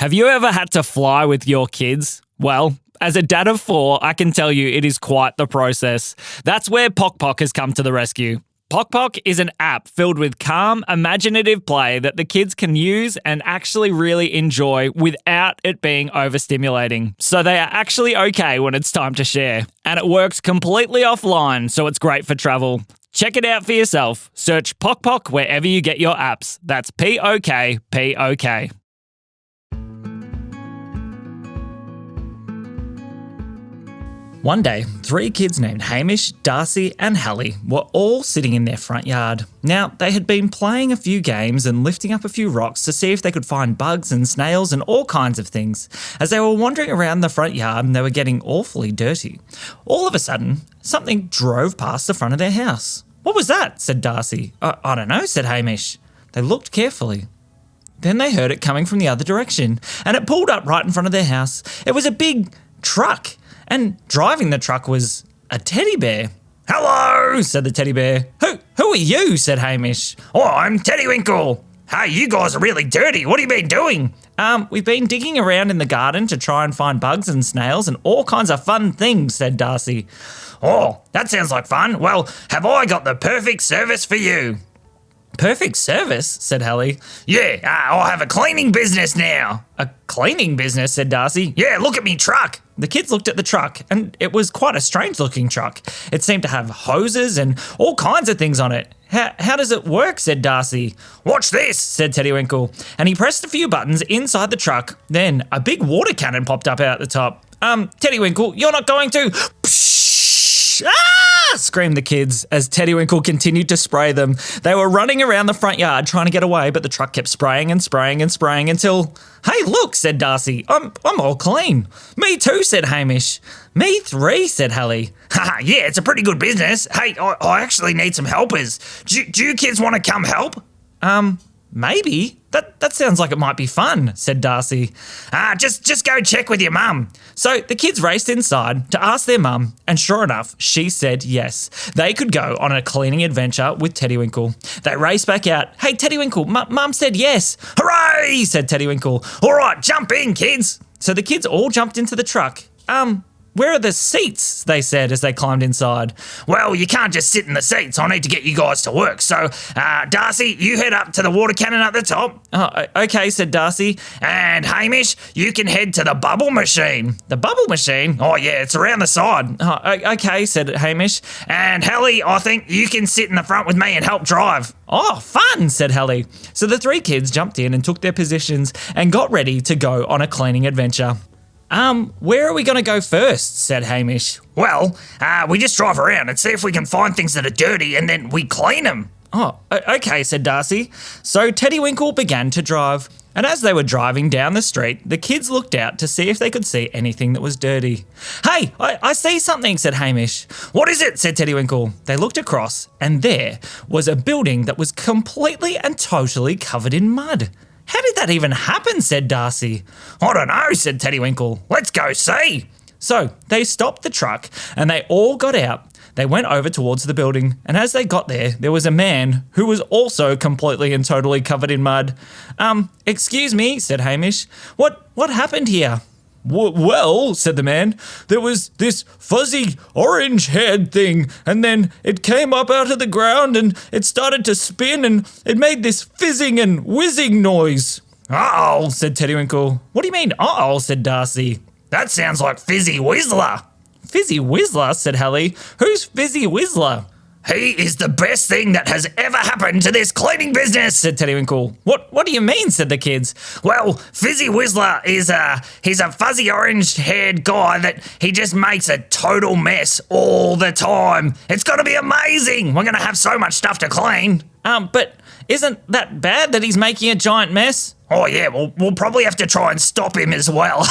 Have you ever had to fly with your kids? Well, as a dad of 4, I can tell you it is quite the process. That's where Pok Pok has come to the rescue. Pok Pok is an app filled with calm, imaginative play that the kids can use and actually really enjoy without it being overstimulating. So they are actually okay when it's time to share. And it works completely offline, so it's great for travel. Check it out for yourself. Search Pok Pok wherever you get your apps. That's P-O-K-P-O-K. One day, 3 kids named Hamish, Darcy and Halle were all sitting in their front yard. Now, they had been playing a few games and lifting up a few rocks to see if they could find bugs and snails and all kinds of things. As they were wandering around the front yard, they were getting awfully dirty. All of a sudden, something drove past the front of their house. "What was that?" said Darcy. I don't know," said Hamish. They looked carefully. Then they heard it coming from the other direction, and it pulled up right in front of their house. It was a big truck. And driving the truck was a teddy bear. "Hello," said the teddy bear. Who are you?" said Hamish. "Oh, I'm Teddy Winkle. Hey, you guys are really dirty. What have you been doing?" We've been digging around in the garden to try and find bugs and snails and all kinds of fun things," said Darcy. "Oh, that sounds like fun. Well, have I got the perfect service for you?" "Perfect service?" said Halle. "Yeah, I have a cleaning business now." "A cleaning business?" said Darcy. "Yeah, look at me truck." The kids looked at the truck, and it was quite a strange-looking truck. It seemed to have hoses and all kinds of things on it. How does it work?" said Darcy. "Watch this," said Teddy Winkle, and he pressed a few buttons inside the truck. Then a big water cannon popped up out the top. Teddy Winkle, you're not going to..." "Ah!" screamed the kids as Teddy Winkle continued to spray them. They were running around the front yard trying to get away, but the truck kept spraying and spraying and spraying until... "Hey, look," said Darcy. I'm all clean." "Me too," said Hamish. "Me 3, said Halle. "Haha, yeah, it's a pretty good business. Hey, I actually need some helpers. Do you kids want to come help?" Maybe. That sounds like it might be fun," said Darcy. Just go check with your mum." So the kids raced inside to ask their mum, and sure enough, she said yes. They could go on a cleaning adventure with Teddy Winkle. They raced back out. "Hey, Teddy Winkle, mum said yes." "Hooray!" said Teddy Winkle. "All right, jump in, kids." So the kids all jumped into the truck. "Where are the seats?" they said as they climbed inside. "Well, you can't just sit in the seats. I need to get you guys to work. So, Darcy, you head up to the water cannon at the top." "Oh, okay," said Darcy. "And Hamish, you can head to the bubble machine." "The bubble machine?" "Oh, yeah, it's around the side." "Oh, okay," said Hamish. "And Halle, I think you can sit in the front with me and help drive." "Oh, fun," said Halle. So the 3 kids jumped in and took their positions and got ready to go on a cleaning adventure. Where are we going to go first?" said Hamish. "Well, we just drive around and see if we can find things that are dirty and then we clean them." "Oh, okay," said Darcy. So Teddy Winkle began to drive. And as they were driving down the street, the kids looked out to see if they could see anything that was dirty. "Hey, I see something," said Hamish. "What is it?" said Teddy Winkle. They looked across, and there was a building that was completely and totally covered in mud. "How did that even happen?" said Darcy. "I don't know," said Teddy Winkle. "Let's go see." So they stopped the truck and they all got out. They went over towards the building, and as they got there was a man who was also completely and totally covered in mud. Excuse me," said Hamish. What happened here?" Well," said the man, "there was this fuzzy orange-haired thing, and then it came up out of the ground and it started to spin and it made this fizzing and whizzing noise." "Uh-oh," said Teddy Winkle. "What do you mean, uh-oh?" said Darcy. "That sounds like Fizzy Wizzler." "Fizzy Wizzler?" said Halle. "Who's Fizzy Wizzler?" "He is the best thing that has ever happened to this cleaning business," said Teddy Winkle. What do you mean?" said the kids. "Well, Fizzy Wizzler he's a fuzzy orange-haired guy that he just makes a total mess all the time. It's going to be amazing. We're going to have so much stuff to clean." But isn't that bad that he's making a giant mess?" "Oh, yeah, we'll probably have to try and stop him as well."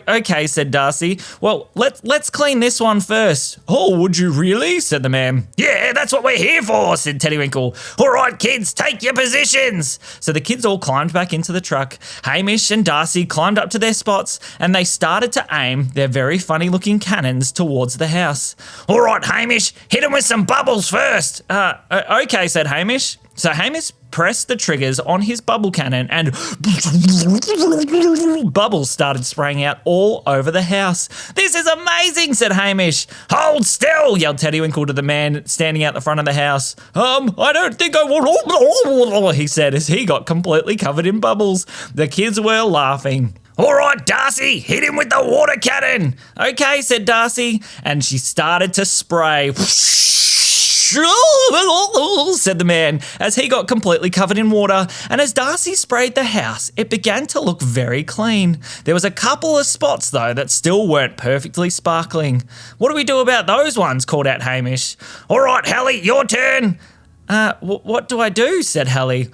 Okay, said Darcy. "Well, let's clean this one first." "Oh, would you really?" said the man. "Yeah, that's what we're here for," said Teddy Winkle. "All right, kids, take your positions." So the kids all climbed back into the truck. Hamish and Darcy climbed up to their spots, and they started to aim their very funny-looking cannons towards the house. "All right, Hamish, hit him with some bubbles first." Okay, said Hamish. So Hamish pressed the triggers on his bubble cannon and bubbles started spraying out all over the house. "This is amazing," said Hamish. "Hold still," yelled Teddy Winkle to the man standing out the front of the house. I don't think I will," he said as he got completely covered in bubbles. The kids were laughing. "All right, Darcy, hit him with the water cannon." "Okay," said Darcy, and she started to spray. Said the man as he got completely covered in water, and as Darcy sprayed the house, it began to look very clean. There was a couple of spots though that still weren't perfectly sparkling. "What do we do about those ones?" called out Hamish. "All right, Halle, your turn." What do I do?" said Halle.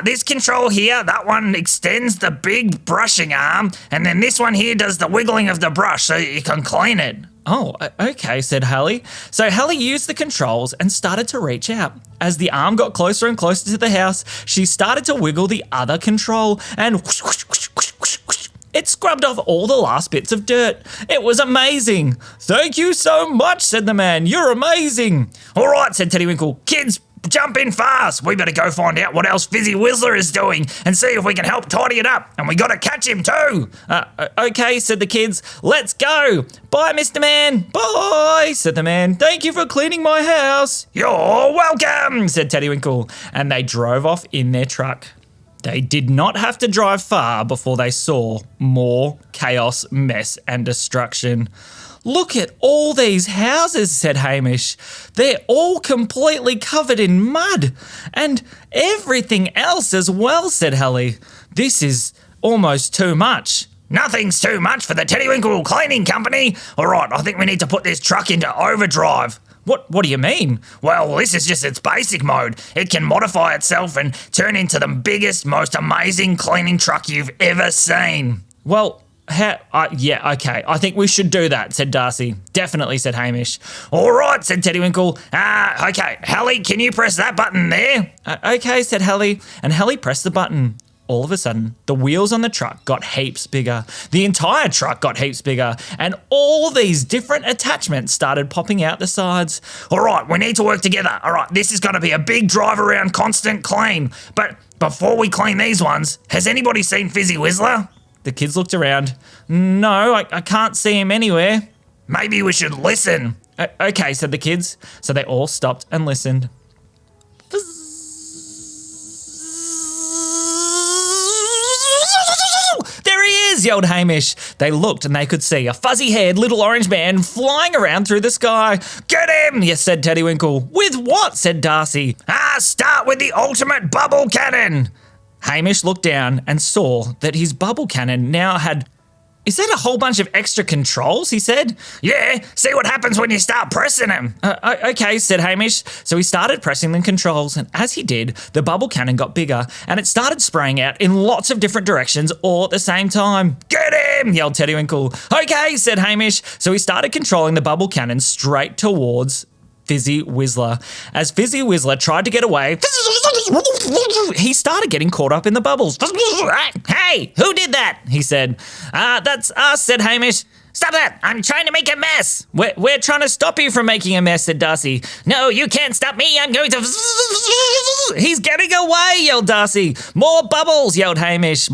"This control here, that one extends the big brushing arm, and then this one here does the wiggling of the brush so you can clean it." "Oh, okay," said Halle. So Halle used the controls and started to reach out. As the arm got closer and closer to the house, she started to wiggle the other control and whoosh, whoosh, whoosh, whoosh, whoosh, whoosh. It scrubbed off all the last bits of dirt. It was amazing. "Thank you so much," said the man. "You're amazing." "All right," said Teddy Winkle. "Kids, jump in fast. We better go find out what else Fizzy Wizzler is doing and see if we can help tidy it up. And we got to catch him too." Okay," said the kids. "Let's go." "Bye, Mr. Man." "Bye," said the man. "Thank you for cleaning my house." "You're welcome," said Teddy Winkle. And they drove off in their truck. They did not have to drive far before they saw more chaos, mess, and destruction. "Look at all these houses," said Hamish. "They're all completely covered in mud. And everything else as well," said Halle. "This is almost too much." "Nothing's too much for the Teddy Winkle Cleaning Company. All right, I think we need to put this truck into overdrive." What do you mean?" "Well, this is just its basic mode. It can modify itself and turn into the biggest, most amazing cleaning truck you've ever seen." "Well, yeah, okay. I think we should do that," said Darcy. "Definitely," said Hamish. "All right," said Teddy Winkle. Okay, Halle, can you press that button there?" Okay," said Halle, and Halle pressed the button. All of a sudden, the wheels on the truck got heaps bigger. The entire truck got heaps bigger, and all these different attachments started popping out the sides. "All right, we need to work together. All right, this is going to be a big drive around constant clean. But before we clean these ones, has anybody seen Fizzy Wizzler?" The kids looked around. "No, I can't see him anywhere." "Maybe we should listen." Okay," said the kids. So they all stopped and listened. "There he is," yelled Hamish. They looked and they could see a fuzzy-haired little orange man flying around through the sky. "Get him," yes, said Teddy Winkle. "With what?" said Darcy. "Start with the ultimate bubble cannon." Hamish looked down and saw that his bubble cannon now had... "Is that a whole bunch of extra controls?" he said. "Yeah, see what happens when you start pressing them." Okay, said Hamish. So he started pressing the controls, and as he did, the bubble cannon got bigger, and it started spraying out in lots of different directions all at the same time. "Get him!" yelled Teddy Winkle. "Okay," said Hamish. So he started controlling the bubble cannon straight towards Fizzy Wizzler. As Fizzy Wizzler tried to get away, he started getting caught up in the bubbles. "Hey, who did that?" he said. "That's us," said Hamish. "Stop that! I'm trying to make a mess." We're trying to stop you from making a mess," said Darcy. "No, you can't stop me. I'm going to..." "He's getting away," yelled Darcy. "More bubbles," yelled Hamish.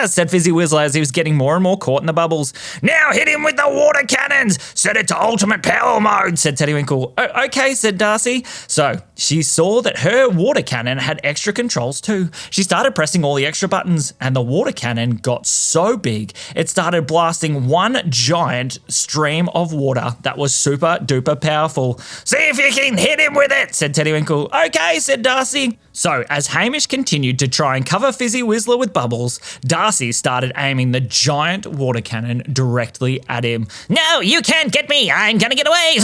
Said Fizzy Wizzler as he was getting more and more caught in the bubbles. "Now hit him with the water cannons. Set it to ultimate power mode," said Teddy Winkle. Okay, said Darcy. So she saw that her water cannon had extra controls too. She started pressing all the extra buttons, and the water cannon got so big it started blasting one giant stream of water that was super duper powerful. "See if you can hit him with it," said Teddy Winkle. Okay, said Darcy. So as Hamish continued to try and cover Fizzy Wizzler with bubbles, Darcy started aiming the giant water cannon directly at him. "No, you can't get me. I'm gonna get away."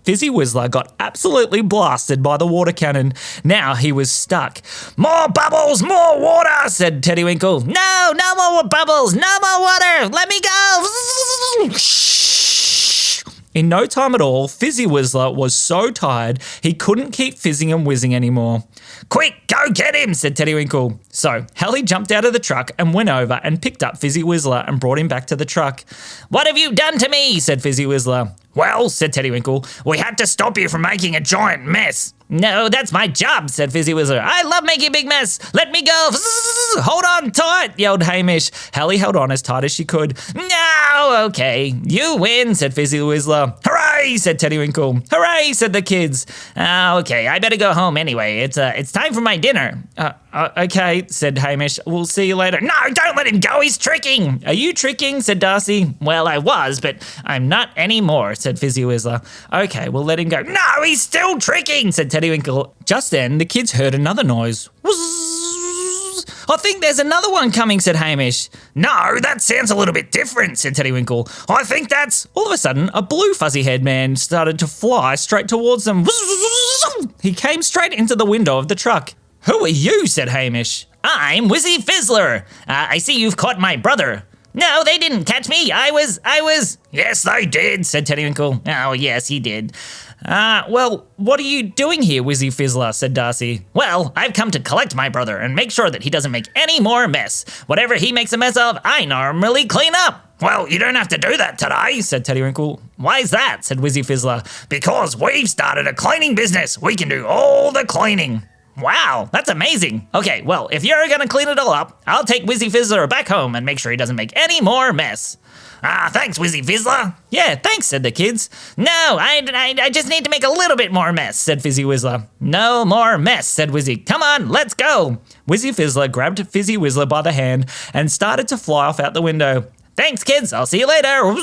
Fizzy Wizzler got absolutely blasted by the water cannon. Now he was stuck. "More bubbles, more water," said Teddy Winkle. "No, no more bubbles, no more water. Let me go." In no time at all, Fizzy Wizzler was so tired he couldn't keep fizzing and whizzing anymore. "Quick, go get him," said Teddy Winkle. So Halle jumped out of the truck and went over and picked up Fizzy Wizzler and brought him back to the truck. "What have you done to me?" said Fizzy Wizzler. "Well," said Teddy Winkle, "we had to stop you from making a giant mess." "No, that's my job," said Fizzy Wizzler. "I love making a big mess. Let me go." "Hold on tight," yelled Hamish. Halle held on as tight as she could. "No, okay, you win," said Fizzy Wizzler. "Hooray," said Teddy Winkle. "Hooray," said the kids. Okay, I better go home anyway. It's time for my dinner." Okay, said Hamish. "We'll see you later." "No, don't let him go. He's tricking." "Are you tricking?" said Darcy. "Well, I was, but I'm not anymore," said Fizzy Wizzler. "Okay, we'll let him go." "No, he's still tricking," said Teddy Winkle. Just then, the kids heard another noise. "Whoosh! I think there's another one coming," said Hamish. "No, that sounds a little bit different," said Teddy Winkle. "I think that's..." All of a sudden, a blue fuzzy-haired man started to fly straight towards them. He came straight into the window of the truck. "Who are you?" said Hamish. "I'm Fizzy Wizzler. I see you've caught my brother." "No, they didn't catch me. I was... "Yes, they did," said Teddy Winkle. "Oh, yes, he did." Well, what are you doing here, Fizzy Wizzler?" said Darcy. "Well, I've come to collect my brother and make sure that he doesn't make any more mess. Whatever he makes a mess of, I normally clean up." "Well, you don't have to do that today," said Teddy Winkle. "Why's that?" said Fizzy Wizzler. "Because we've started a cleaning business. We can do all the cleaning." "Wow, that's amazing. Okay, well, if you're going to clean it all up, I'll take Fizzy Wizzler back home and make sure he doesn't make any more mess." Thanks, Fizzy Wizzler." "Yeah, thanks," said the kids. "No, I just need to make a little bit more mess," said Fizzy Wizzler. "No more mess," said Fizzy. "Come on, let's go." Fizzy Wizzler grabbed Fizzy Wizzler by the hand and started to fly off out the window. "Thanks, kids. I'll see you later."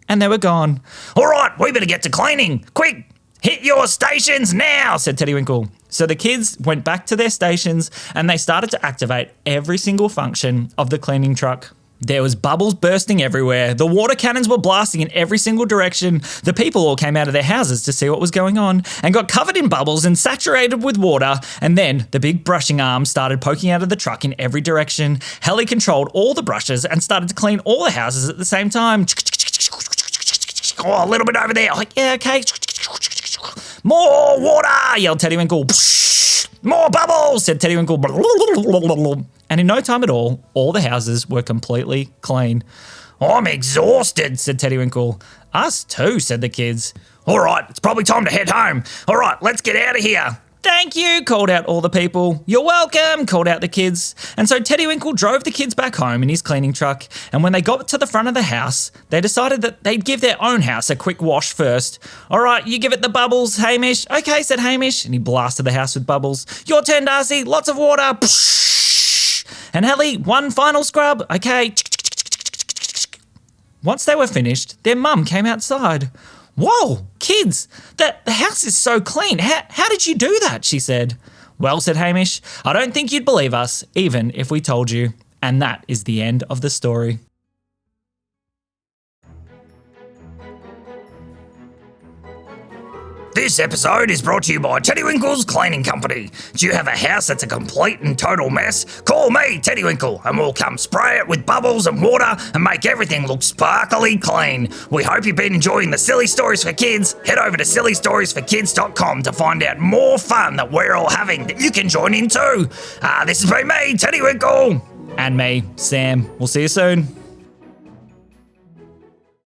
And they were gone. "All right, we better get to cleaning. Quick! Hit your stations now," said Teddy Winkle. So the kids went back to their stations and they started to activate every single function of the cleaning truck. There was bubbles bursting everywhere. The water cannons were blasting in every single direction. The people all came out of their houses to see what was going on and got covered in bubbles and saturated with water. And then the big brushing arms started poking out of the truck in every direction. Halle controlled all the brushes and started to clean all the houses at the same time. "Oh, a little bit over there." "Yeah, okay." "More water," yelled Teddy Winkle. "More bubbles," said Teddy Winkle. And in no time at all the houses were completely clean. "I'm exhausted," said Teddy Winkle. "Us too," said the kids. "All right, it's probably time to head home. All right, let's get out of here." "Thank you," called out all the people. "You're welcome," called out the kids. And so Teddy Winkle drove the kids back home in his cleaning truck. And when they got to the front of the house, they decided that they'd give their own house a quick wash first. "All right, you give it the bubbles, Hamish." "Okay," said Hamish, and he blasted the house with bubbles. "Your turn, Darcy. Lots of water." "And Halle, one final scrub." "Okay." Once they were finished, their mum came outside. "Whoa, kids, the house is so clean. How did you do that?" she said. "Well," said Hamish, "I don't think you'd believe us, even if we told you." And that is the end of the story. This episode is brought to you by Teddy Winkle's Cleaning Company. Do you have a house that's a complete and total mess? Call me, Teddy Winkle, and we'll come spray it with bubbles and water and make everything look sparkly clean. We hope you've been enjoying the Silly Stories for Kids. Head over to sillystoriesforkids.com to find out more fun that we're all having that you can join in too. This has been me, Teddy Winkle. And me, Sam. We'll see you soon.